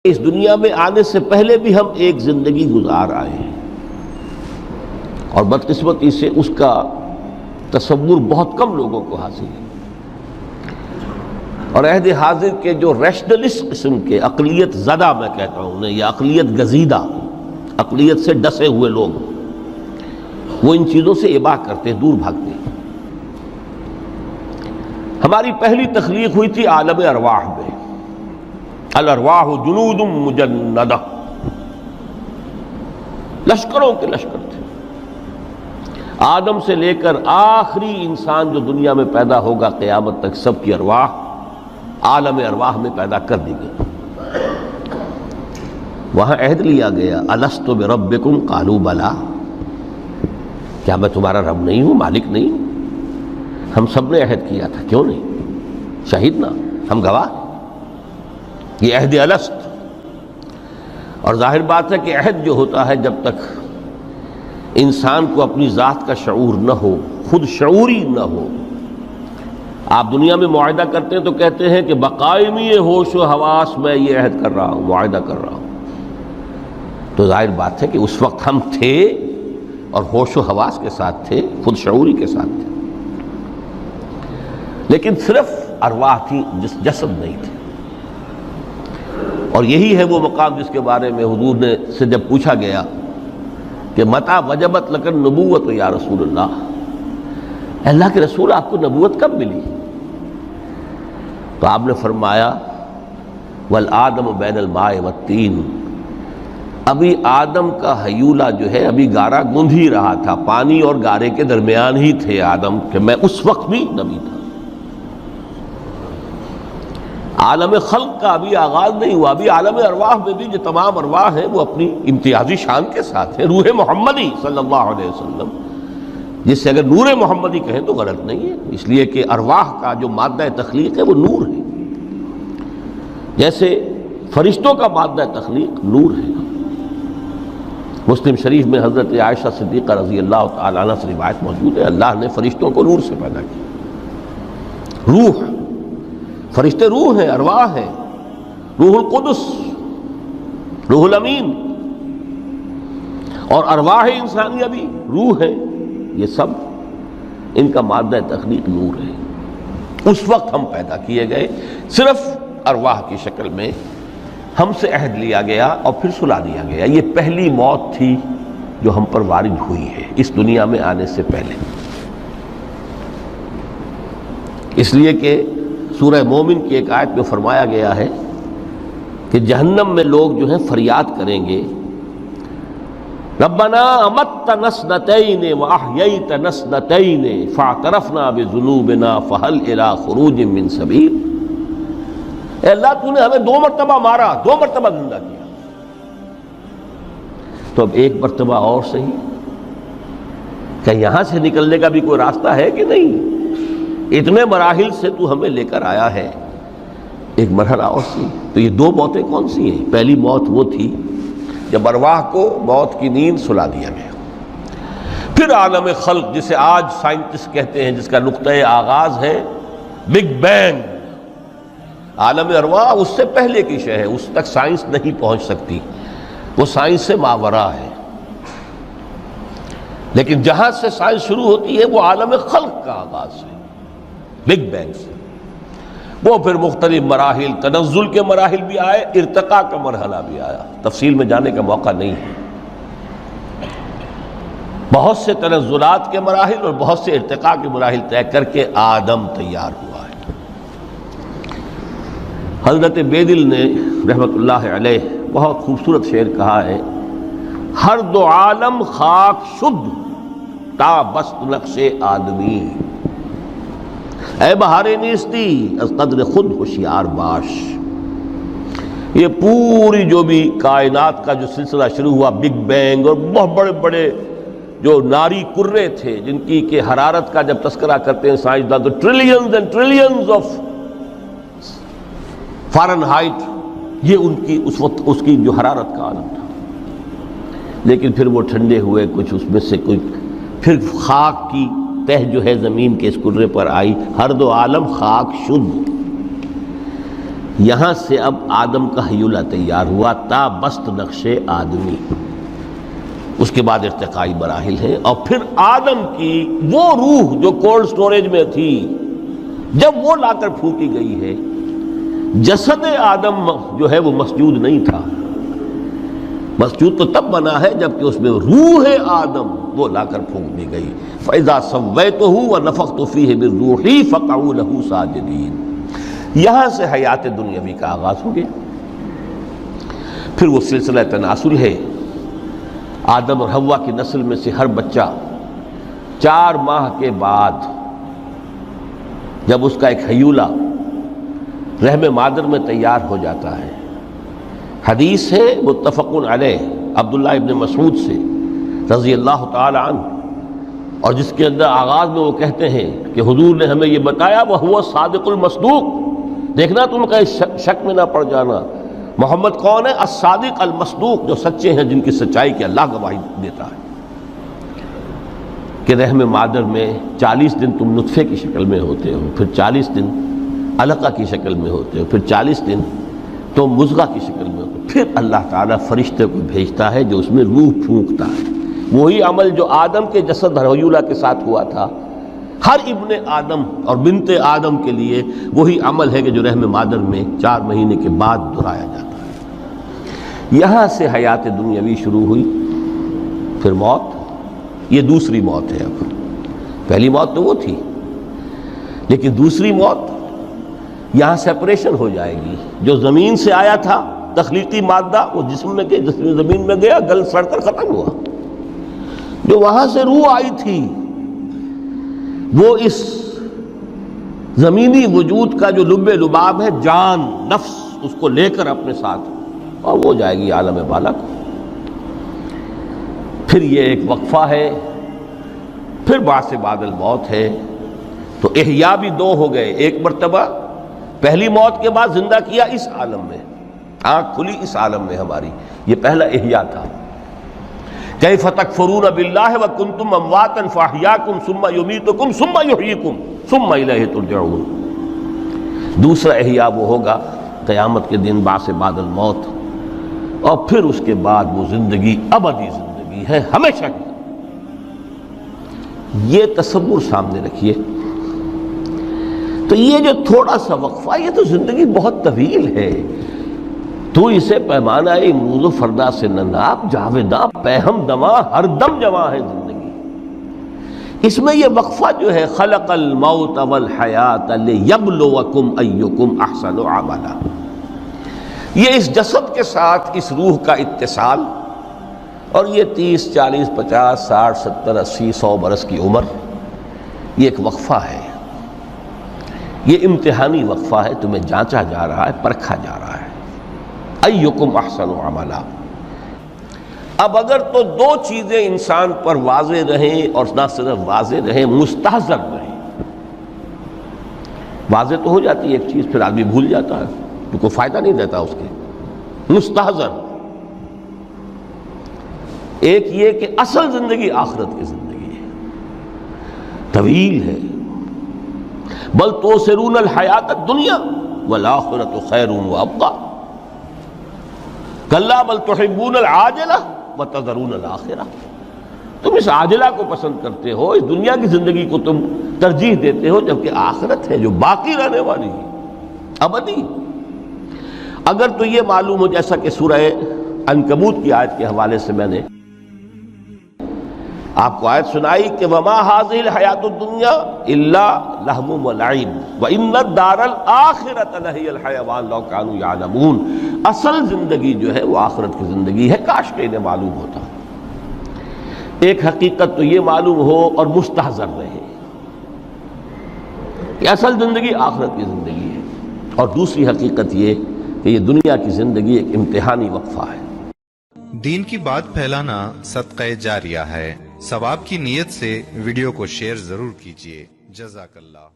اس دنیا میں آنے سے پہلے بھی ہم ایک زندگی گزار آئے ہیں اور بدقسمتی سے اس کا تصور بہت کم لوگوں کو حاصل ہے، اور عہد حاضر کے جو ریشنلسٹ قسم کے اقلیت زدہ میں کہتا ہوں انہیں، یا اقلیت گزیدہ، اقلیت سے ڈسے ہوئے لوگ، وہ ان چیزوں سے اباع کرتے، دور بھاگتے ہیں۔ ہماری پہلی تخلیق ہوئی تھی عالم ارواح میں، الارواح جنود مجندہ، لشکروں کے لشکر تھے۔ آدم سے لے کر آخری انسان جو دنیا میں پیدا ہوگا قیامت تک، سب کی ارواح عالم ارواح میں پیدا کر دی گئی۔ وہاں عہد لیا گیا، الست بربکم قالوا بلا، کیا میں تمہارا رب نہیں ہوں، مالک نہیں ہوں؟ ہم سب نے عہد کیا تھا، کیوں نہیں؟ شہید نا، ہم گواہ۔ یہ عہد الست، اور ظاہر بات ہے کہ عہد جو ہوتا ہے جب تک انسان کو اپنی ذات کا شعور نہ ہو، خود شعوری نہ ہو۔ آپ دنیا میں معاہدہ کرتے ہیں تو کہتے ہیں کہ بقائمی ہوش و حواس میں یہ عہد کر رہا ہوں، معاہدہ کر رہا ہوں، تو ظاہر بات ہے کہ اس وقت ہم تھے اور ہوش و حواس کے ساتھ تھے، خود شعوری کے ساتھ تھے، لیکن صرف ارواح تھی، جسد نہیں تھے۔ اور یہی ہے وہ مقام جس کے بارے میں حضور نے سے جب پوچھا گیا کہ متى وجبت لک النبوۃ یا رسول اللہ، اللہ کے رسول آپ کو نبوت کب ملی؟ تو آپ نے فرمایا والآدم بین الماء والطین، ابھی آدم کا حیولہ جو ہے ابھی گارا گوندھ ہی رہا تھا، پانی اور گارے کے درمیان ہی تھے آدم، کہ میں اس وقت بھی نبی تھا۔ عالم خلق کا ابھی آغاز نہیں ہوا، ابھی عالم ارواح میں بھی جو تمام ارواح ہیں وہ اپنی امتیازی شان کے ساتھ ہیں۔ روح محمدی صلی اللہ علیہ وسلم، جس سے اگر نور محمدی کہیں تو غلط نہیں ہے، اس لیے کہ ارواح کا جو مادہ تخلیق ہے وہ نور ہے، جیسے فرشتوں کا مادہ تخلیق نور ہے۔ مسلم شریف میں حضرت عائشہ صدیقہ رضی اللہ تعالی عنہ سے روایت موجود ہے، اللہ نے فرشتوں کو نور سے پیدا کیا۔ روح، فرشتے روح ہیں، ارواح ہیں، روح القدس، روح الامین، اور ارواح انسانیہ بھی روح ہے، یہ سب ان کا مادہ تخلیق نور ہے۔ اس وقت ہم پیدا کیے گئے، صرف ارواح کی شکل میں ہم سے عہد لیا گیا اور پھر سلا دیا گیا۔ یہ پہلی موت تھی جو ہم پر وارد ہوئی ہے اس دنیا میں آنے سے پہلے، اس لیے کہ سورہ مومن کی ایک آیت میں فرمایا گیا ہے کہ جہنم میں لوگ جو ہیں فریاد کریں گے، ربنا امتنا اثنتین واحییتنا اثنتین فاعترفنا بذنوبنا فہل الی خروج من سبیل، اے اللہ تو نے ہمیں 2 مرتبہ مارا، 2 مرتبہ زندہ کیا، تو اب ایک مرتبہ اور صحیح، کہ یہاں سے نکلنے کا بھی کوئی راستہ ہے کہ نہیں؟ اتنے مراحل سے تو ہمیں لے کر آیا ہے، ایک مرحلہ اور سی۔ تو یہ 2 موتیں کون سی ہیں؟ پہلی موت وہ تھی جب ارواح کو موت کی نیند سلا دیا گیا۔ پھر عالم خلق، جسے آج سائنٹسٹ کہتے ہیں، جس کا نقطۂ آغاز ہے بگ بینگ، عالم ارواح اس سے پہلے کی شے ہے، اس تک سائنس نہیں پہنچ سکتی، وہ سائنس سے ماوراء ہے، لیکن جہاں سے سائنس شروع ہوتی ہے وہ عالم خلق کا آغاز ہے، بگ بینگ سے۔ وہ پھر مختلف مراحل، تنزل کے مراحل بھی آئے، ارتقاء کا مرحلہ بھی آیا، تفصیل میں جانے کا موقع نہیں ہے۔ بہت سے تنزلات کے مراحل اور بہت سے ارتقاء کے مراحل طے کر کے آدم تیار ہوا ہے۔ حضرت بیدل نے رحمت اللہ علیہ بہت خوبصورت شعر کہا ہے، ہر 2 عالم خاک شد تا بست نقش آدمی، اے بہار نیستی از قدر خود ہوشیار باش۔ یہ پوری جو بھی کائنات کا جو سلسلہ شروع ہوا، بگ بینگ، اور بہت بڑے بڑے جو ناری کرے تھے جن کی کہ حرارت کا جب تذکرہ کرتے ہیں سائنسدان تو trillions and trillions of foreign height, یہ ان کی اس وقت اس کی جو حرارت کا عالم تھا، لیکن پھر وہ ٹھنڈے ہوئے، کچھ اس میں سے کوئی، پھر خاک کی تہ جو ہے زمین کے اس کرے پر آئی، ہر 2 عالم خاک شد۔ یہاں سے اب آدم کا حیولہ تیار ہوا، تا بست نقش آدمی، اس کے بعد ارتقائی مراحل ہیں، اور پھر آدم کی وہ روح جو کولڈ سٹوریج میں تھی جب وہ لا کر پھونکی گئی ہے، جسد آدم جو ہے وہ مسجود نہیں تھا، مسجود تو تب بنا ہے جبکہ اس میں روح آدم وہ لا کر پھونک دی گئی۔ فَإِذَا سَوَّيْتُهُ وَنَفَخْتُ فِيهِ مِن رُوحِي فَقَعُوا لَهُ سَاجِدِينَ۔ یہاں سے حیات دنیاوی کا آغاز ہو گیا۔ پھر وہ سلسلہ تناسل ہے، آدم اور حوا کی نسل میں سے ہر بچہ 4 ماہ کے بعد جب اس کا ایک حیولہ رحم مادر میں تیار ہو جاتا ہے، حدیث ہے متفق علیہ عبداللہ ابن مسعود سے رضی اللہ تعالی عنہ، اور جس کے اندر آغاز میں وہ کہتے ہیں کہ حضور نے ہمیں یہ بتایا وَهُوَ الصادق المصدوق، دیکھنا تم کہیں شک میں نہ پڑ جانا، محمد کون ہے؟ الصادق المصدوق، جو سچے ہیں، جن کی سچائی کی اللہ گواہی دیتا ہے، کہ رحم مادر میں 40 دن تم نطفے کی شکل میں ہوتے ہو، پھر 40 دن علقہ کی شکل میں ہوتے ہو، پھر 40 دن تو مضغہ کی شکل میں ہوتے ہو، پھر اللہ تعالیٰ فرشتے کو بھیجتا ہے جو اس میں روح پھونکتا ہے۔ وہی عمل جو آدم کے جسد حیولہ کے ساتھ ہوا تھا، ہر ابن آدم اور بنت آدم کے لیے وہی عمل ہے کہ جو رحم مادر میں 4 مہینے کے بعد دہرایا جاتا ہے۔ یہاں سے حیات دنیاوی شروع ہوئی، پھر موت، یہ دوسری موت ہے۔ اب پہلی موت تو وہ تھی، لیکن دوسری موت یہاں سیپریشن ہو جائے گی۔ جو زمین سے آیا تھا تخلیقی مادہ، وہ جسم میں گیا، جسم زمین میں گیا، گل سڑ کر ختم ہوا۔ جو وہاں سے روح آئی تھی وہ اس زمینی وجود کا جو لب لباب ہے، جان، نفس، اس کو لے کر اپنے ساتھ، اور وہ جائے گی عالم بالا کو۔ پھر یہ ایک وقفہ ہے، پھر بعث بعد الموت ہے۔ تو احیاء بھی 2 ہو گئے، ایک مرتبہ پہلی موت کے بعد زندہ کیا اس عالم میں، آنکھ کھلی اس عالم میں ہماری، یہ پہلا احیاء تھا۔ کیف تکفرون باللہ وکنتم امواتا فاحیاکم ثم یمیتکم ثم یحییکم ثم الیہ ترجعون۔ دوسرا احیاء وہ ہوگا قیامت کے دن، بعث بعد الموت، اور پھر اس کے بعد وہ زندگی ابدی زندگی ہے، ہمیشہ کی۔ یہ تصور سامنے رکھیے۔ تو یہ جو تھوڑا سا وقفہ، یہ تو زندگی بہت طویل ہے، تو اسے پیمانہ امروز و فردا سے نہ ناپ، جاویداں پیہم دماں، ہر دم جواں ہے زندگی۔ اس میں یہ وقفہ جو ہے، خلق الموت والحیات لیبلوکم ایکم احسن عملا، یہ اس جسد کے ساتھ اس روح کا اتصال، اور یہ 30 40 50 60 70 80 100 برس کی عمر، یہ ایک وقفہ ہے، یہ امتحانی وقفہ ہے، تمہیں جانچا جا رہا ہے، پرکھا جا رہا ہے۔ ایکم احسن عملا۔ اب اگر تو 2 چیزیں انسان پر واضح رہیں، اور نہ صرف واضح رہیں، مستحضر رہیں۔ واضح تو ہو جاتی ہے ایک چیز، پھر آدمی بھول جاتا ہے، تو کوئی فائدہ نہیں دیتا اس کے۔ مستحضر ایک یہ کہ اصل زندگی آخرت کی زندگی ہے، طویل ہے۔ بل توثرون الحیات الدنیا والآخرۃ خیر وابقیٰ، کلا بل تحبون العاجلہ وتذرون الآخرہ، تم اس عاجلہ کو پسند کرتے ہو، اس دنیا کی زندگی کو تم ترجیح دیتے ہو، جبکہ آخرت ہے جو باقی رہنے والی ہے، ابدی۔ اگر تو یہ معلوم ہو، جیسا کہ سورہ عنکبوت کی آیت کے حوالے سے میں نے آپ کو آیت سنائی کہ وما هذه الحیات الدنیا الا لہو ولعب وان الدار الاخرۃ لہی الحیوان لو کانوا یعلمون، اصل زندگی جو ہے وہ آخرت کی زندگی ہے، کاش کہ انہیں معلوم ہوتا۔ ایک حقیقت تو یہ معلوم ہو اور مستحضر رہے کہ اصل زندگی آخرت کی زندگی ہے، اور دوسری حقیقت یہ کہ یہ دنیا کی زندگی ایک امتحانی وقفہ ہے۔ دین کی بات پھیلانا صدقہ جاریہ ہے، ثواب کی نیت سے ویڈیو کو شیئر ضرور کیجیے۔ جزاک اللہ۔